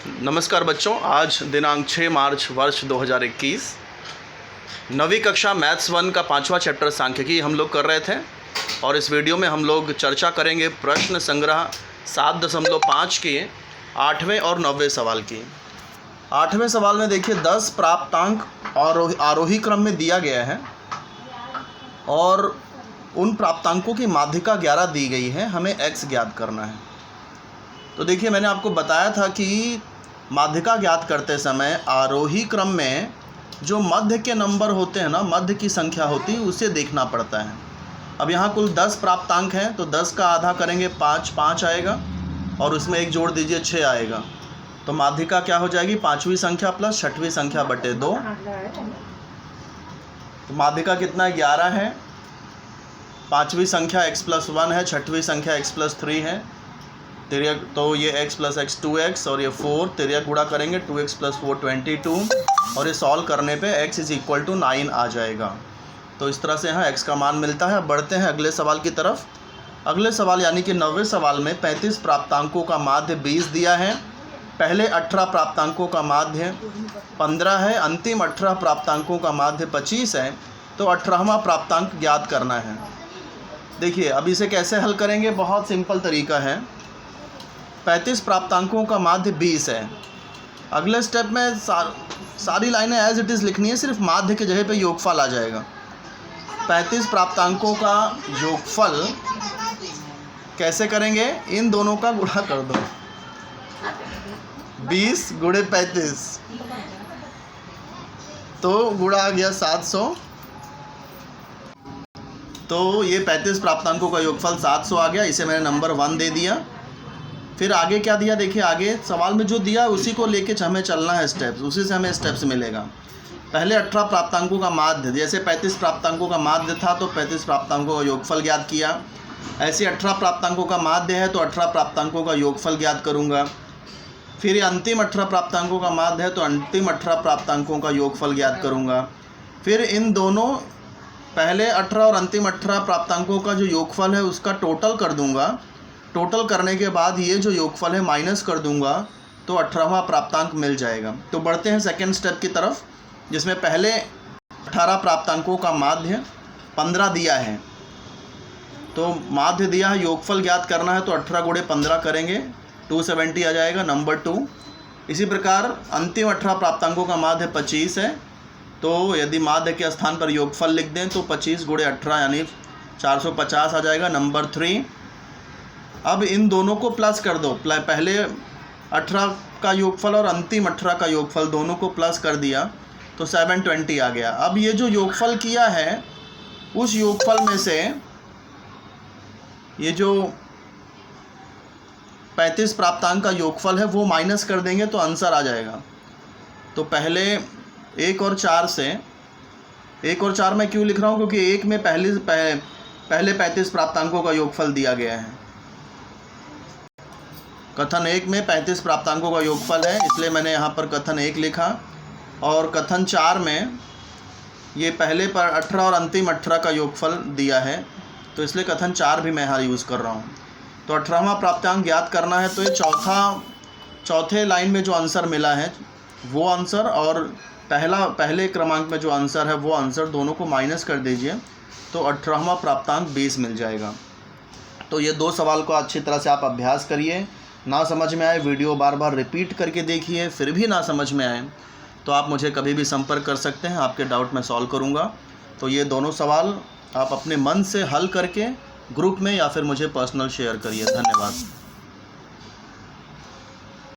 नमस्कार बच्चों, आज दिनांक 6 मार्च वर्ष 2021 नवीं कक्षा मैथ्स 1 का 5वां चैप्टर सांख्यिकी हम लोग कर रहे थे। और इस वीडियो में हम लोग चर्चा करेंगे प्रश्न संग्रह 7.5 की 8वें और 9वें सवाल की। 8वें सवाल में देखिए 10 प्राप्तांक और आरोही क्रम में दिया गया है और उन प्राप्तांकों की माध्यिका 11 दी गई है, हमें x ज्ञात करना है। तो देखिए मैंने आपको बताया था कि माध्यिका ज्ञात करते समय आरोही क्रम में जो मध्य के नंबर होते हैं ना, मध्य की संख्या होती है, उसे देखना पड़ता है। अब यहाँ कुल 10 प्राप्तांक हैं तो 10 का आधा करेंगे 5 आएगा और उसमें एक जोड़ दीजिए 6 आएगा। तो माध्यिका क्या हो जाएगी? 5वीं संख्या प्लस 6वीं संख्या बटे 2। तो माध्यिका कितना है? 11 है। 5वीं संख्या x+1 है, 6वीं संख्या x+3 है। तिर्यक तो ये x + x 2x और ये 4, तिर्यक गुणा करेंगे 2x + 4 22 और ये सॉल्व करने पे x = 9 आ जाएगा। तो इस तरह से यहाँ x का मान मिलता है। अब बढ़ते हैं अगले सवाल की तरफ। अगले सवाल यानी कि 9वें सवाल में 35 प्राप्तांकों का माध्य 20 दिया है। पहले 18 प्राप्तांकों का माध्य 15 है, अंतिम 18 प्राप्तांकों का माध्य 25 है। तो 18वां प्राप्तांक ज्ञात करना है। देखिए अब इसे कैसे हल करेंगे, बहुत सिंपल तरीका है। 35 प्राप्तांकों का माध्य 20 है। अगले स्टेप में सारी लाइनें एज इट इज़ लिखनी है, सिर्फ माध्य की जगह पे योगफल आ जाएगा। 35 प्राप्तांकों का योगफल कैसे करेंगे? इन दोनों का गुणा कर दो। 20 × 35 तो गुणा आ गया 700। तो ये 35 प्राप्तांकों का योगफल 700 आ गया। इसे मैंने नंबर 1 दे दिया। फिर आगे क्या दिया? देखिए आगे सवाल में जो दिया उसी को लेके हमें चलना है, स्टेप्स उसी से हमें स्टेप्स मिलेगा। पहले 18 प्राप्तांकों का माध्य, जैसे 35 प्राप्तांकों का माध्य था तो 35 प्राप्तांकों का योगफल ज्ञात किया। ऐसे 18 प्राप्तांकों का माध्य है तो 18 प्राप्तांकों का योगफल ज्ञात करूँगा। फिर ये अंतिम 18 प्राप्तांकों का माध्य है तो अंतिम 18 प्राप्तांकों का योगफल ज्ञात करूँगा। फिर इन दोनों पहले 18 और अंतिम 18 प्राप्तांकों का जो योगफल है उसका टोटल कर दूँगा। टोटल करने के बाद ये जो योगफल है माइनस कर दूंगा तो 18वां प्राप्तांक मिल जाएगा। तो बढ़ते हैं सेकंड स्टेप की तरफ, जिसमें पहले 18 प्राप्तांकों का माध्य 15 दिया है। तो माध्य दिया है, योगफल ज्ञात करना है तो 18 × 15 करेंगे, 270 आ जाएगा, नंबर 2। इसी प्रकार अंतिम 18 प्राप्तांकों का माध्य 25 है। तो यदि माध्य के स्थान पर योगफल लिख दें तो 25 × 18 यानी 450 आ जाएगा, नंबर 3। अब इन दोनों को प्लस कर दो। पहले 18 का योगफल और अंतिम 18 का योगफल दोनों को प्लस कर दिया तो 720 आ गया। अब ये जो योगफल किया है उस योगफल में से ये जो 35 प्राप्तांक का योगफल है वो माइनस कर देंगे तो आंसर आ जाएगा। तो पहले 1 और 4 से, 1 और 4 मैं क्यों लिख रहा हूँ? क्योंकि 1 में पहले 35 प्राप्तांकों का योगफल दिया गया है। कथन 1 में 35 प्राप्तांकों का योगफल है, इसलिए मैंने यहाँ पर कथन 1 लिखा। और कथन 4 में ये पहले पर 18 और अंतिम 18 का योगफल दिया है, तो इसलिए कथन 4 भी मैं यहाँ यूज़ कर रहा हूँ। तो 18वां प्राप्तांक ज्ञात करना है तो ये चौथे लाइन में जो आंसर मिला है वो आंसर और पहले क्रमांक में जो आंसर है वो आंसर, दोनों को माइनस कर दीजिए तो 18वां प्राप्तांक 20 मिल जाएगा। तो ये 2 सवाल को अच्छी तरह से आप अभ्यास करिए। ना समझ में आए वीडियो बार बार रिपीट करके देखिए, फिर भी ना समझ में आए तो आप मुझे कभी भी संपर्क कर सकते हैं, आपके डाउट मैं सॉल्व करूंगा। तो ये दोनों सवाल आप अपने मन से हल करके ग्रुप में या फिर मुझे पर्सनल शेयर करिए। धन्यवाद।